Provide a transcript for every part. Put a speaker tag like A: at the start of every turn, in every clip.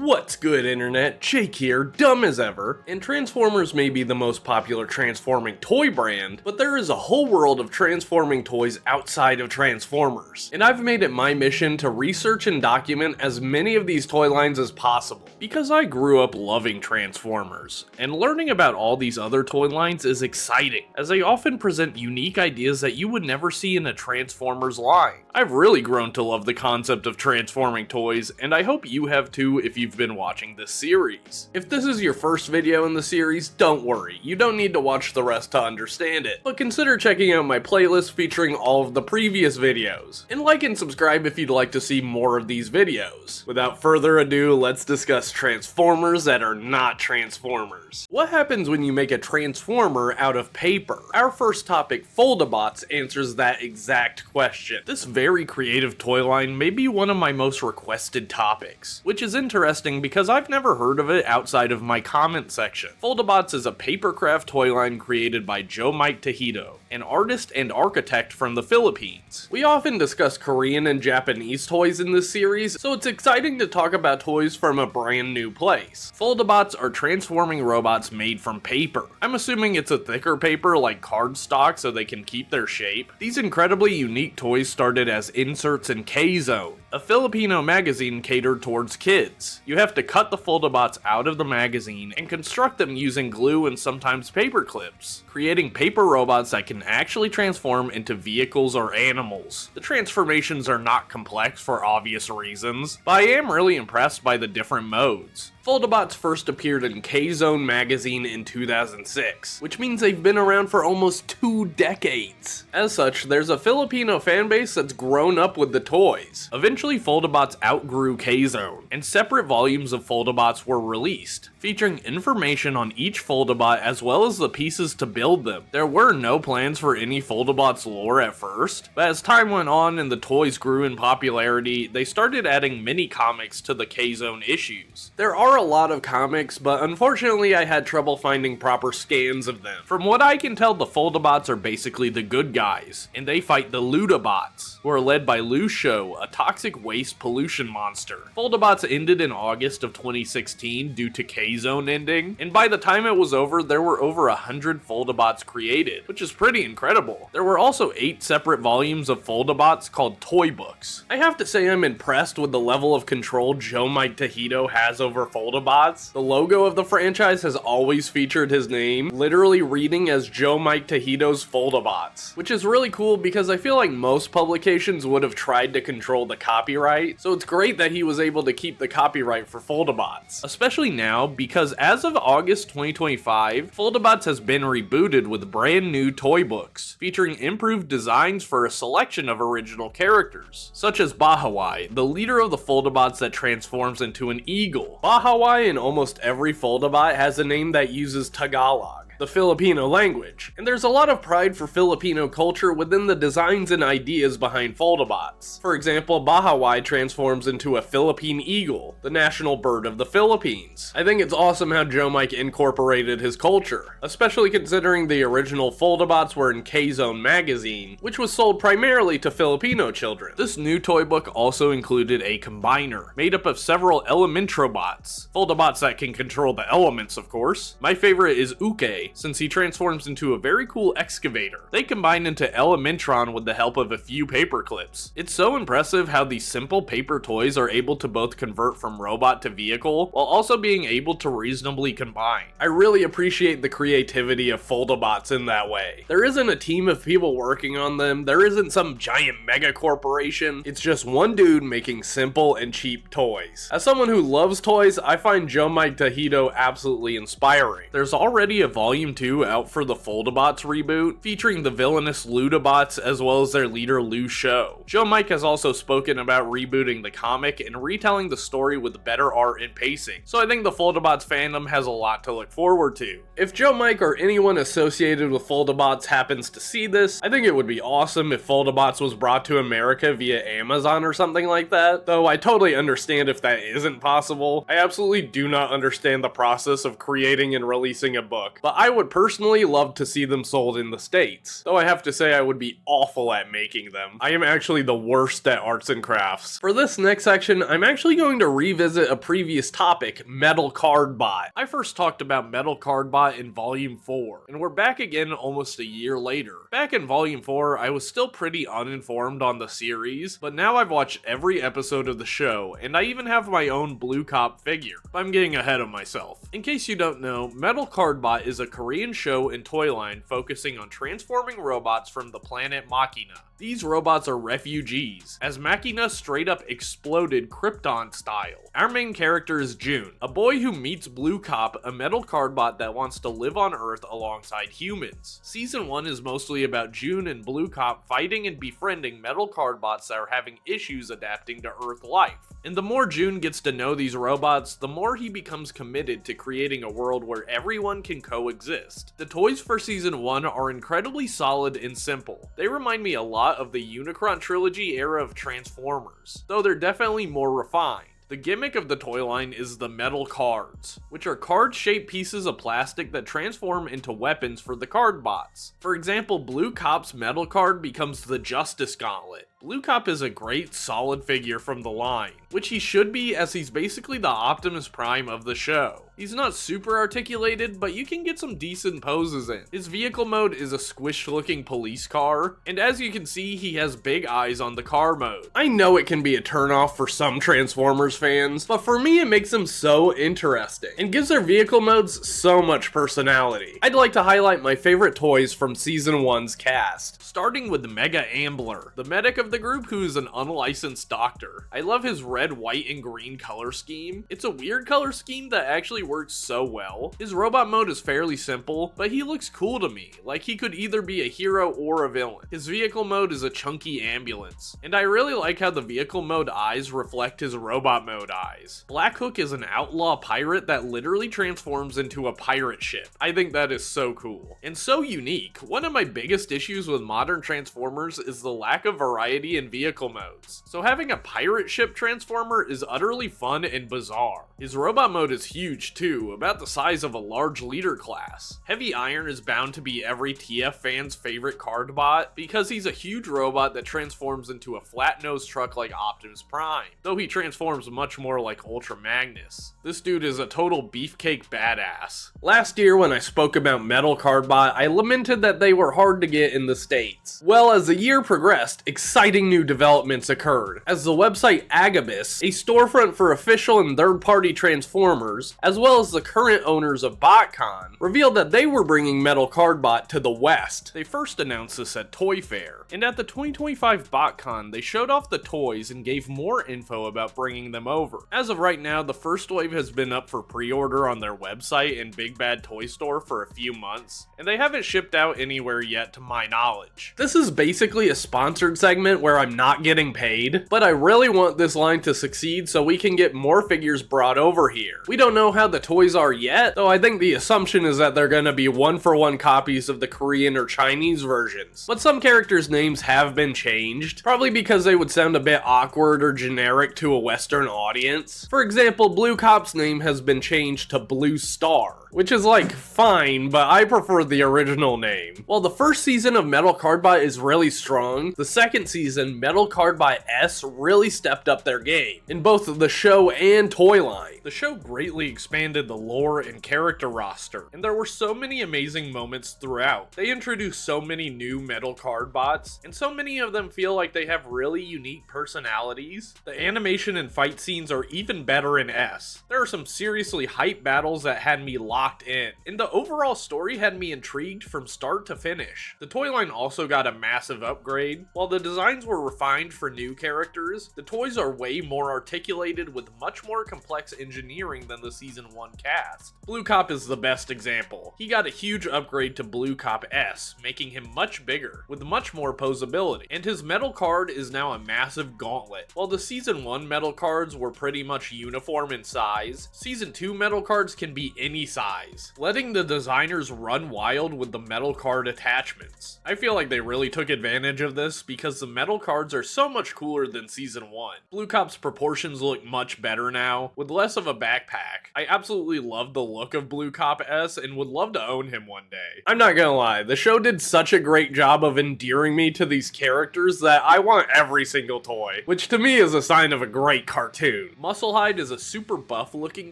A: What's good, internet? Jake here, dumb as ever, and Transformers may be the most popular transforming toy brand, but there is a whole world of transforming toys outside of Transformers, and I've made it my mission to research and document as many of these toy lines as possible, because I grew up loving Transformers, and learning about all these other toy lines is exciting, as they often present unique ideas that you would never see in a Transformers line. I've really grown to love the concept of transforming toys, and I hope you have too if you've been watching this series. If this is your first video in the series, don't worry, you don't need to watch the rest to understand it, but consider checking out my playlist featuring all of the previous videos, and like and subscribe if you'd like to see more of these videos. Without further ado, let's discuss Transformers that are not Transformers. What happens when you make a Transformer out of paper? Our first topic, Foldabots, answers that exact question. This very creative toy line may be one of my most requested topics, which is interesting because I've never heard of it outside of my comment section. Foldabots is a papercraft toy line created by Joe Mike Tahito, an artist and architect from the Philippines. We often discuss Korean and Japanese toys in this series, so it's exciting to talk about toys from a brand new place. Foldabots are transforming robots made from paper. I'm assuming it's a thicker paper like cardstock so they can keep their shape. These incredibly unique toys started as inserts in K-Zone, a Filipino magazine catered towards kids. You have to cut the Foldabots out of the magazine and construct them using glue and sometimes paper clips, creating paper robots that can actually transform into vehicles or animals. The transformations are not complex for obvious reasons, but I am really impressed by the different modes. Foldabots first appeared in K-Zone magazine in 2006, which means they've been around for almost 2 decades. As such, there's a Filipino fanbase that's grown up with the toys. Eventually, Foldabots outgrew K-Zone, and separate volumes of Foldabots were released, featuring information on each Foldabot as well as the pieces to build them. There were no plans for any Foldabots lore at first, but as time went on and the toys grew in popularity, they started adding mini-comics to the K-Zone issues. There are a lot of comics, but unfortunately I had trouble finding proper scans of them. From what I can tell, the Foldabots are basically the good guys, and they fight the Ludabots, who are led by Lucio, a toxic waste pollution monster. Foldabots ended in August of 2016 due to K-Zone ending, and by the time it was over, there were over 100 Foldabots created, which is pretty incredible. There were also 8 separate volumes of Foldabots called toy books. I have to say I'm impressed with the level of control Joe Mike Tahito has over Foldabots. The logo of the franchise has always featured his name, literally reading as Joe Mike Tahito's Foldabots, which is really cool because I feel like most publications would have tried to control the copyright, so it's great that he was able to keep the copyright for Foldabots, especially now because as of August 2025, Foldabots has been rebooted with brand new toy books, featuring improved designs for a selection of original characters, such as Bahawai, the leader of the Foldabots that transforms into an eagle. Bahawai in almost every Foldabot has a name that uses Tagalog, the Filipino language, and there's a lot of pride for Filipino culture within the designs and ideas behind Foldabots. For example, Bahawai transforms into a Philippine eagle, the national bird of the Philippines. I think it's awesome how Joe Mike incorporated his culture, especially considering the original Foldabots were in K-Zone magazine, which was sold primarily to Filipino children. This new toy book also included a combiner, made up of several Elementrobots, Foldabots that can control the elements, of course. My favorite is Uke, since he transforms into a very cool excavator. They combine into Elementron with the help of a few paper clips. It's so impressive how these simple paper toys are able to both convert from robot to vehicle, while also being able to reasonably combine. I really appreciate the creativity of Foldabots in that way. There isn't a team of people working on them, there isn't some giant mega corporation, it's just one dude making simple and cheap toys. As someone who loves toys, I find Joe Mike Tahito absolutely inspiring. There's already a Volume 2 out for the Foldabots reboot, featuring the villainous Ludabots as well as their leader Lucio. Joe Mike has also spoken about rebooting the comic and retelling the story with better art and pacing, so I think the Foldabots fandom has a lot to look forward to. If Joe Mike or anyone associated with Foldabots happens to see this, I think it would be awesome if Foldabots was brought to America via Amazon or something like that, though I totally understand if that isn't possible. I absolutely do not understand the process of creating and releasing a book, but I would personally love to see them sold in the States, though I have to say I would be awful at making them. I am actually the worst at arts and crafts. For this next section, I'm actually going to revisit a previous topic, Metal Cardbot. I first talked about Metal Cardbot in Volume 4, and we're back again almost a year later. Back in Volume 4, I was still pretty uninformed on the series, but now I've watched every episode of the show, and I even have my own Blue Cop figure. I'm getting ahead of myself. In case you don't know, Metal Cardbot is a Korean show and toy line focusing on transforming robots from the planet Machina. These robots are refugees, as Machina straight up exploded Krypton style. Our main character is June, a boy who meets Blue Cop, a metal cardbot that wants to live on Earth alongside humans. Season 1 is mostly about June and Blue Cop fighting and befriending metal cardbots that are having issues adapting to Earth life. And the more June gets to know these robots, the more he becomes committed to creating a world where everyone can coexist. The toys for Season 1 are incredibly solid and simple. They remind me a lot of the Unicron trilogy era of Transformers, though they're definitely more refined. The gimmick of the toy line is the metal cards, which are card-shaped pieces of plastic that transform into weapons for the cardbots. For example, Blue Cop's metal card becomes the Justice Gauntlet. Blue Cop is a great, solid figure from the line, which he should be as he's basically the Optimus Prime of the show. He's not super articulated, but you can get some decent poses in. His vehicle mode is a squished-looking police car, and as you can see, he has big eyes on the car mode. I know it can be a turnoff for some Transformers fans, but for me it makes them so interesting, and gives their vehicle modes so much personality. I'd like to highlight my favorite toys from Season 1's cast, starting with Mega Ambler, the medic of the group who is an unlicensed doctor. I love his red, white, and green color scheme. It's a weird color scheme that actually works so well. His robot mode is fairly simple, but he looks cool to me, like he could either be a hero or a villain. His vehicle mode is a chunky ambulance, and I really like how the vehicle mode eyes reflect his robot mode eyes. Black Hook is an outlaw pirate that literally transforms into a pirate ship. I think that is so cool, and so unique. One of my biggest issues with modern Transformers is the lack of variety in vehicle modes, so having a pirate ship transformer is utterly fun and bizarre. His robot mode is huge too, about the size of a large leader class. Heavy Iron is bound to be every TF fan's favorite cardbot because he's a huge robot that transforms into a flat-nosed truck like Optimus Prime, though he transforms much more like Ultra Magnus. This dude is a total beefcake badass. Last year when I spoke about Metal Cardbot, I lamented that they were hard to get in the States. Well, as the year progressed, exciting new developments occurred, as the website Agabus, a storefront for official and third-party Transformers, as well as the current owners of BotCon, revealed that they were bringing Metal Cardbot to the West. They first announced this at Toy Fair, and at the 2025 BotCon, they showed off the toys and gave more info about bringing them over. As of right now, the first wave has been up for pre-order on their website and Big Bad Toy Store for a few months, and they haven't shipped out anywhere yet to my knowledge. This is basically a sponsored segment where I'm not getting paid, but I really want this line to succeed so we can get more figures brought over here. We don't know how the toys are yet, though I think the assumption is that they're gonna be one-for-one copies of the Korean or Chinese versions. But some characters' names have been changed, probably because they would sound a bit awkward or generic to a Western audience. For example, Blue Cop's name has been changed to Blue Star, which is like fine, but I prefer the original name. While the first season of Metal Cardbot is really strong, the second season, Metal Cardbot S, really stepped up their game in both the show and toy line. The show greatly expanded the lore and character roster, and there were so many amazing moments throughout. They introduced so many new Metal Cardbots, and so many of them feel like they have really unique personalities. The animation and fight scenes are even better in S. There are some seriously hype battles that had me locked in, and the overall story had me intrigued from start to finish. The toy line also got a massive upgrade. While the designs were refined for new characters, the toys are way more articulated with much more complex engineering than the Season 1 cast. Blue Cop is the best example. He got a huge upgrade to Blue Cop S, making him much bigger, with much more posability, and his metal card is now a massive gauntlet. While the Season 1 metal cards were pretty much uniform in size, Season 2 metal cards can be any size, letting the designers run wild with the metal card attachments. I feel like they really took advantage of this because the metal metal cards are so much cooler than Season 1. Blue Cop's proportions look much better now, with less of a backpack. I absolutely love the look of Blue Cop S and would love to own him one day. I'm not gonna lie, the show did such a great job of endearing me to these characters that I want every single toy, which to me is a sign of a great cartoon. Musclehide is a super buff looking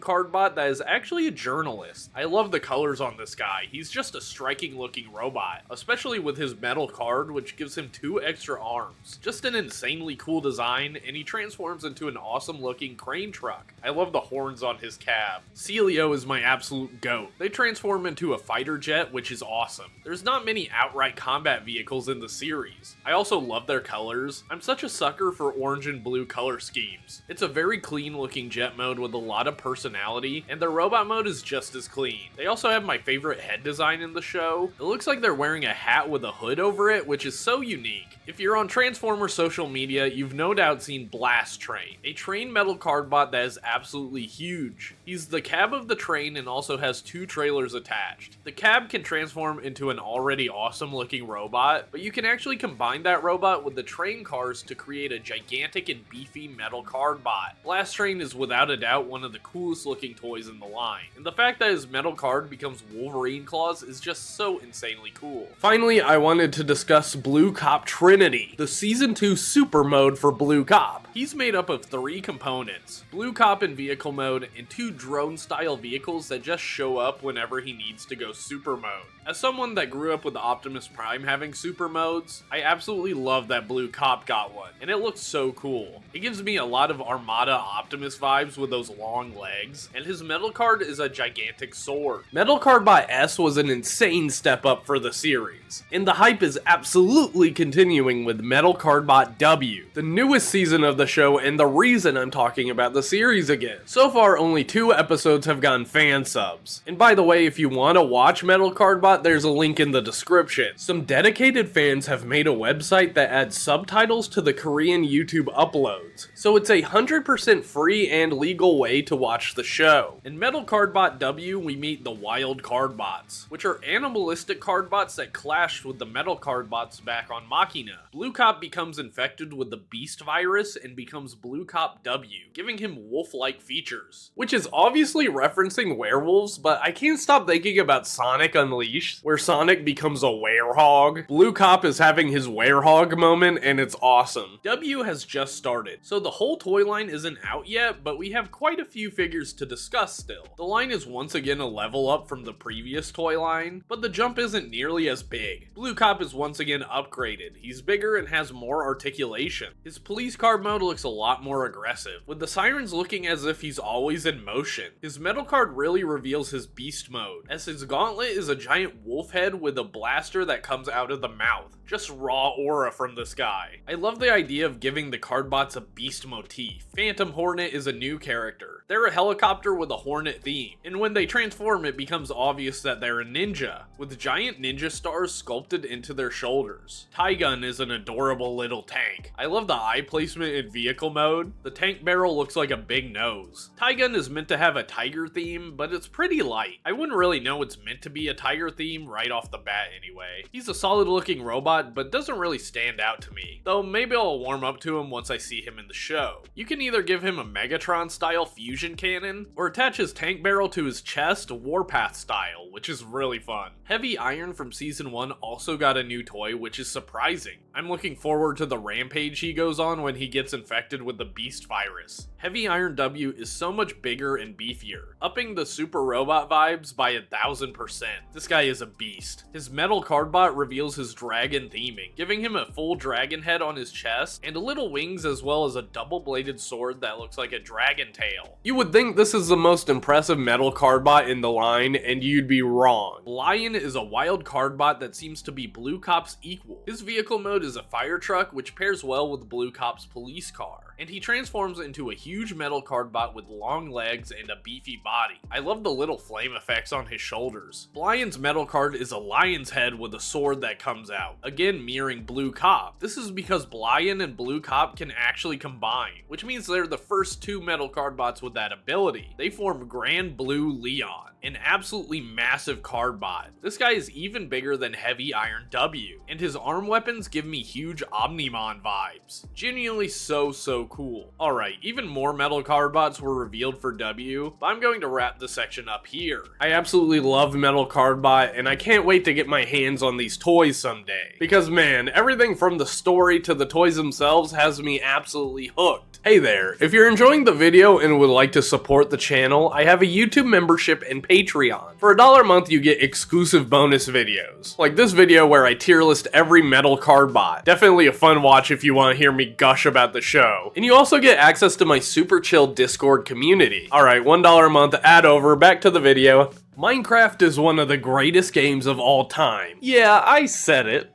A: cardbot that is actually a journalist. I love the colors on this guy. He's just a striking looking robot, especially with his metal card, which gives him 2 extra arms. Just an insanely cool design, and he transforms into an awesome looking crane truck. I love the horns on his cab. Celio is my absolute goat. They transform into a fighter jet, which is awesome. There's not many outright combat vehicles in the series. I also love their colors. I'm such a sucker for orange and blue color schemes. It's a very clean looking jet mode with a lot of personality, and their robot mode is just as clean. They also have my favorite head design in the show. It looks like they're wearing a hat with a hood over it, which is so unique. If you're on Transformer social media, you've no doubt seen Blast Train, a train metal cardbot that is absolutely huge. He's the cab of the train and also has 2 trailers attached. The cab can transform into an already awesome looking robot, but you can actually combine that robot with the train cars to create a gigantic and beefy metal cardbot. Blast Train is without a doubt one of the coolest looking toys in the line, and the fact that his metal card becomes Wolverine claws is just so insanely cool. Finally, I wanted to discuss Blue Cop Trinity, the Season 2 super mode for Blue Cop. He's made up of 3 components: Blue Cop in vehicle mode and 2 drone style vehicles that just show up whenever he needs to go super mode. As someone that grew up with Optimus Prime having super modes, I absolutely love that Blue Cop got one, and it looks so cool. It gives me a lot of Armada Optimus vibes with those long legs, and his metal card is a gigantic sword. Metal Cardbot S was an insane step up for the series, and the hype is absolutely continuing with Metal Cardbot W, the newest season of the show and the reason I'm talking about the series again. So far, only 2 episodes have gotten fan subs. And by the way, if you want to watch Metal Cardbot, there's a link in the description. Some dedicated fans have made a website that adds subtitles to the Korean YouTube uploads, so it's 100% free and legal way to watch the show. In Metal Cardbot W, we meet the Wild Cardbots, which are animalistic cardbots that clashed with the Metal Cardbots back on Machina. Blue Cop becomes infected with the Beast virus and becomes Blue Cop W, giving him wolf-like features, which is obviously referencing werewolves, but I can't stop thinking about Sonic Unleashed, where Sonic becomes a werehog. Blue Cop is having his werehog moment, and it's awesome. W has just started, so the whole toy line isn't out yet, but we have quite a few figures to discuss still. The line is once again a level up from the previous toy line, but the jump isn't nearly as big. Blue Cop is once again upgraded. He's bigger and has more articulation. His police car mode looks a lot more aggressive, with the sirens looking as if he's always in motion. His metal card really reveals his beast mode, as his gauntlet is a giant wolf head with a blaster that comes out of the mouth. Just raw aura from this guy. I love the idea of giving the cardbots a beast motif. Phantom Hornet is a new character. They're a helicopter with a hornet theme, and when they transform it becomes obvious that they're a ninja, with giant ninja stars sculpted into their shoulders. Tygun is an adorable little tank. I love the eye placement in vehicle mode. The tank barrel looks like a big nose. Tygun is meant to have a tiger theme, but it's pretty light. I wouldn't really know it's meant to be a tiger theme right off the bat anyway. He's a solid looking robot, but doesn't really stand out to me, though maybe I'll warm up to him once I see him in the show. You can either give him a Megatron style fusion cannon, or attach his tank barrel to his chest Warpath style, which is really fun. Heavy Iron from Season 1 also got a new toy, which is surprising. I'm looking forward to the rampage he goes on when he gets infected with the Beast virus. Heavy Iron W is so much bigger and beefier, upping the super robot vibes by 1000%. This guy is a beast. His metal cardbot reveals his dragon theming, giving him a full dragon head on his chest and little wings, as well as a double-bladed sword that looks like a dragon tail. You would think this is the most impressive metal cardbot in the line, and you'd be wrong. Lion is a wild cardbot that seems to be Blue Cop's equal. His vehicle mode is a fire truck, which pairs well with Blue Cop's police car, and he transforms into a huge metal cardbot with long legs and a beefy body. I love the little flame effects on his shoulders. Lion's metal card is a lion's head with a sword that comes out, again mirroring Blue Cop. This is because Lion and Blue Cop can actually combine, which means they're the first 2 metal cardbots with that ability. They form Grand Blue Leon. an absolutely massive Cardbot. This guy is even bigger than Heavy Iron W, and his arm weapons give me huge Omnimon vibes. Genuinely so cool. Alright, even more metal Cardbots were revealed for W, but I'm going to wrap this section up here. I absolutely love metal Cardbot, and I can't wait to get my hands on these toys someday. Because man, everything from the story to the toys themselves has me absolutely hooked. Hey there, if you're enjoying the video and would like to support the channel, I have a YouTube membership and Patreon. For $1 a month, you get exclusive bonus videos, like this video where I tier list every metal Cardbot. Definitely a fun watch if you want to hear me gush about the show. And you also get access to my super chill Discord community. Alright, $1 a month, ad over, back to the video. Minecraft is one of the greatest games of all time. Yeah, I said it.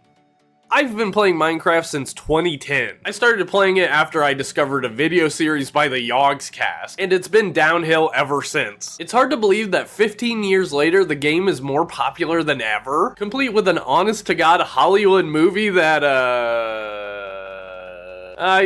A: I've been playing Minecraft since 2010. I started playing it after I discovered a video series by the Yogscast, and it's been downhill ever since. It's hard to believe that 15 years later, the game is more popular than ever, complete with an honest-to-God Hollywood movie that,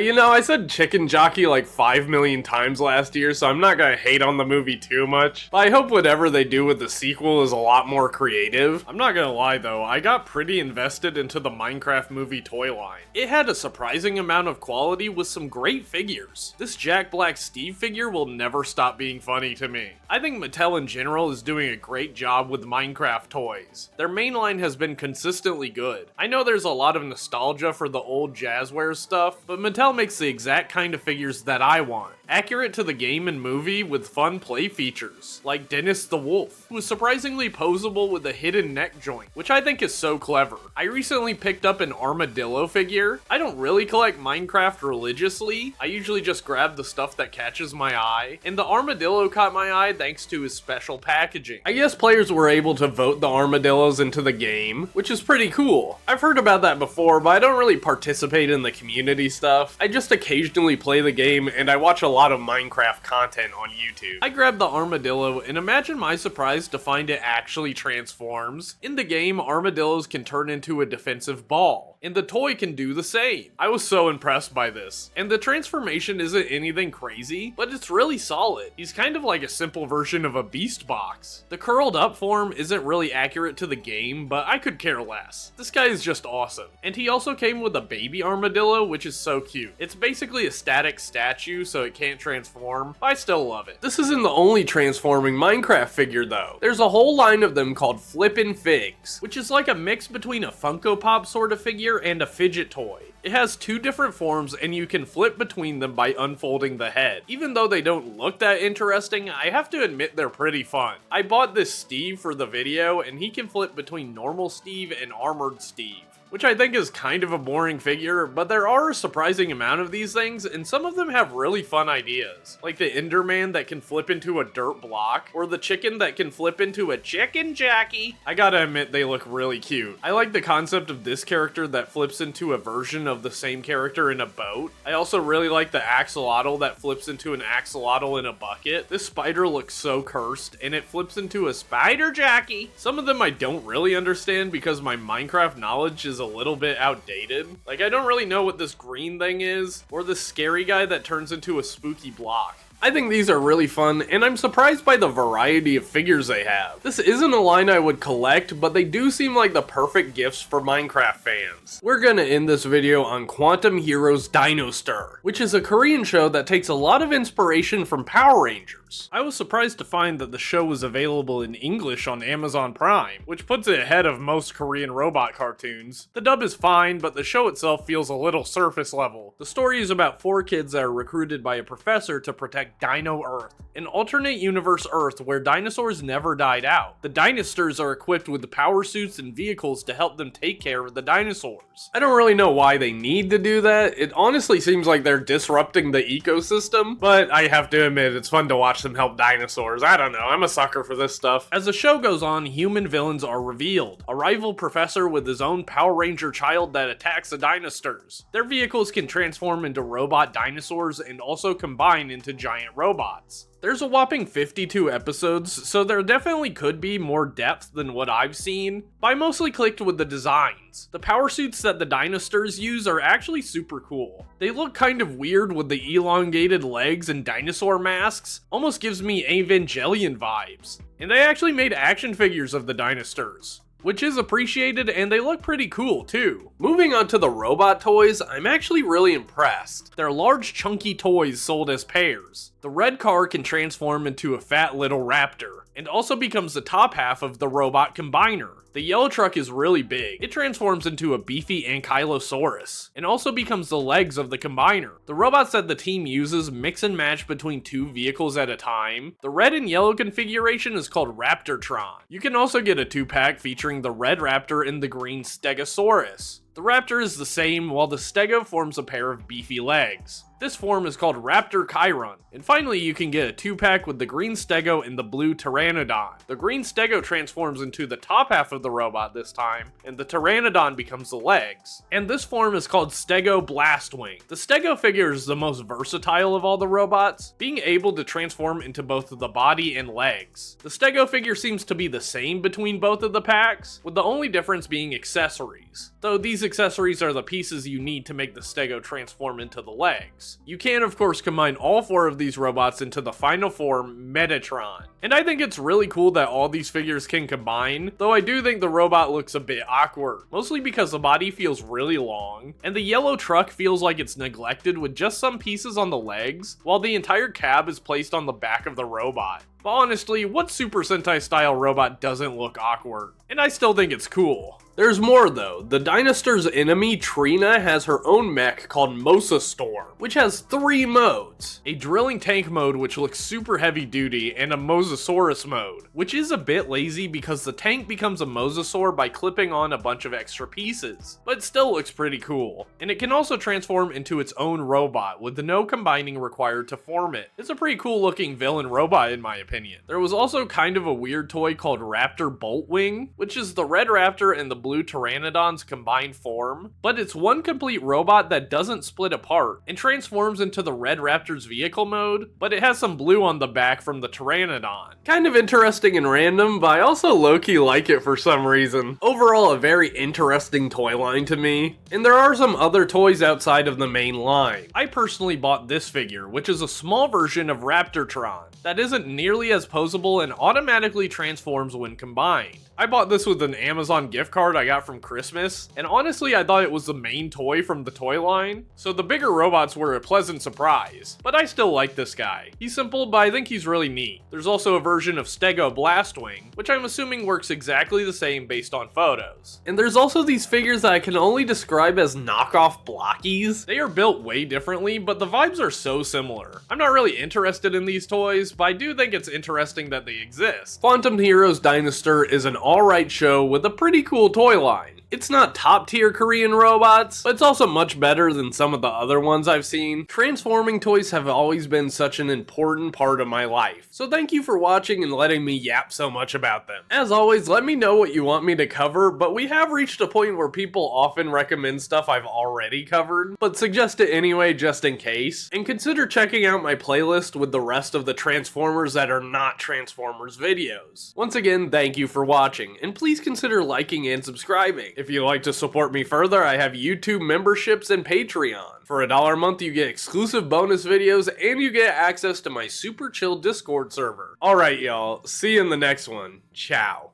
A: you know, I said chicken jockey like 5 million times last year, so I'm not gonna hate on the movie too much. But I hope whatever they do with the sequel is a lot more creative. I'm not gonna lie though, I got pretty invested into the Minecraft movie toy line. It had a surprising amount of quality with some great figures. This Jack Black Steve figure will never stop being funny to me. I think Mattel in general is doing a great job with Minecraft toys. Their main line has been consistently good. I know there's a lot of nostalgia for the old Jazzwares stuff, but Mattel makes the exact kind of figures that I want. Accurate to the game and movie with fun play features, like Dennis the Wolf, who is surprisingly posable with a hidden neck joint, which I think is so clever. I recently picked up an Armadillo figure. I don't really collect Minecraft religiously, I usually just grab the stuff that catches my eye, and the Armadillo caught my eye thanks to his special packaging. I guess players were able to vote the Armadillos into the game, which is pretty cool. I've heard about that before, but I don't really participate in the community stuff. I just occasionally play the game, and I watch a lot of Minecraft content on YouTube. I grabbed the Armadillo, and imagine my surprise to find it actually transforms. In the game, armadillos can turn into a defensive ball, and the toy can do the same. I was so impressed by this, and the transformation isn't anything crazy, but it's really solid. He's kind of like a simple version of a beast box. The curled up form isn't really accurate to the game, but I could care less. This guy is just awesome. And he also came with a baby armadillo, which is so cute. It's basically a static statue, so it can't transform, but I still love it. This isn't the only transforming Minecraft figure though. There's a whole line of them called Flippin figs, which is like a mix between a Funko Pop sort of figure and a fidget toy. It has two different forms and you can flip between them by unfolding the head. Even though they don't look that interesting, I have to admit they're pretty fun. I bought this Steve for the video and he can flip between normal Steve and armored Steve, which I think is kind of a boring figure, but there are a surprising amount of these things, and some of them have really fun ideas. Like the Enderman that can flip into a dirt block, or the chicken that can flip into a chicken jockey. I gotta admit, they look really cute. I like the concept of this character that flips into a version of the same character in a boat. I also really like the axolotl that flips into an axolotl in a bucket. This spider looks so cursed, and it flips into a spider jockey. Some of them I don't really understand because my Minecraft knowledge is a little bit outdated. Like, I don't really know what this green thing is, or this scary guy that turns into a spooky block. I think these are really fun, and I'm surprised by the variety of figures they have. This isn't a line I would collect, but they do seem like the perfect gifts for Minecraft fans. We're gonna end this video on Quantum Heroes Dinoster, which is a Korean show that takes a lot of inspiration from Power Rangers. I was surprised to find that the show was available in English on Amazon Prime, which puts it ahead of most Korean robot cartoons. The dub is fine, but the show itself feels a little surface level. The story is about 4 kids that are recruited by a professor to protect Dino Earth, an alternate universe Earth where dinosaurs never died out. The Dinosters are equipped with the power suits and vehicles to help them take care of the dinosaurs. I don't really know why they need to do that. It honestly seems like they're disrupting the ecosystem, but I have to admit it's fun to watch them help dinosaurs. I don't know, I'm a sucker for this stuff. As the show goes on, human villains are revealed. A rival professor with his own Power Ranger child that attacks the Dinosters. Their vehicles can transform into robot dinosaurs and also combine into giant robots. There's a whopping 52 episodes, so there definitely could be more depth than what I've seen, but I mostly clicked with the designs. The power suits that the Dinosters use are actually super cool. They look kind of weird with the elongated legs and dinosaur masks, almost gives me Evangelion vibes. And they actually made action figures of the Dinosters, which is appreciated, and they look pretty cool too. Moving on to the robot toys, I'm actually really impressed. They're large chunky toys sold as pairs. The red car can transform into a fat little raptor, and also becomes the top half of the robot combiner. The yellow truck is really big. It transforms into a beefy ankylosaurus, and also becomes the legs of the combiner. The robots that the team uses mix and match between 2 vehicles at a time. The red and yellow configuration is called Raptortron. You can also get a 2-pack featuring the red raptor and the green stegosaurus. The raptor is the same, while the stego forms a pair of beefy legs. This form is called Raptor Chiron. And finally, you can get a 2-pack with the green stego and the blue pteranodon. The green stego transforms into the top half of the robot this time, and the pteranodon becomes the legs. And this form is called Stego Blastwing. The stego figure is the most versatile of all the robots, being able to transform into both the body and legs. The stego figure seems to be the same between both of the packs, with the only difference being accessories. Though these accessories are the pieces you need to make the stego transform into the legs. You can of course combine all 4 of these robots into the final form, Metatron. And I think it's really cool that all these figures can combine, though I do think the robot looks a bit awkward, mostly because the body feels really long, and the yellow truck feels like it's neglected with just some pieces on the legs, while the entire cab is placed on the back of the robot. But honestly, what Super Sentai style robot doesn't look awkward? And I still think it's cool. There's more though. The Dinoster's enemy, Trina, has her own mech called Mosasaur, which has 3 modes. A drilling tank mode, which looks super heavy duty, and a Mosasaurus mode, which is a bit lazy because the tank becomes a Mosasaur by clipping on a bunch of extra pieces, but it still looks pretty cool. And it can also transform into its own robot, with no combining required to form it. It's a pretty cool looking villain robot in my opinion. There was also kind of a weird toy called Raptor Boltwing, which is the red raptor and the blue pteranodon's combined form, but it's one complete robot that doesn't split apart and transforms into the red raptor's vehicle mode, but it has some blue on the back from the pteranodon. Kind of interesting and random, but I also low-key like it for some reason. Overall, a very interesting toy line to me, and there are some other toys outside of the main line. I personally bought this figure, which is a small version of Raptortron that isn't nearly as posable and automatically transforms when combined. I bought this with an Amazon gift card I got from Christmas, and honestly I thought it was the main toy from the toy line, so the bigger robots were a pleasant surprise, but I still like this guy. He's simple, but I think he's really neat. There's also a version of Stego Blastwing, which I'm assuming works exactly the same based on photos. And there's also these figures that I can only describe as knockoff blockies. They are built way differently, but the vibes are so similar. I'm not really interested in these toys, but I do think it's interesting that they exist. Quantum Heroes Dinoster is an alright show with a pretty cool toy line. It's not top tier Korean robots, but it's also much better than some of the other ones I've seen. Transforming toys have always been such an important part of my life, so thank you for watching and letting me yap so much about them. As always, let me know what you want me to cover, but we have reached a point where people often recommend stuff I've already covered, but suggest it anyway just in case. And consider checking out my playlist with the rest of the Transformers that are not Transformers videos. Once again, thank you for watching, and please consider liking and subscribing. If you'd like to support me further, I have YouTube memberships and Patreon. For $1 a month, you get exclusive bonus videos, and you get access to my super chill Discord server. Alright y'all, see you in the next one. Ciao.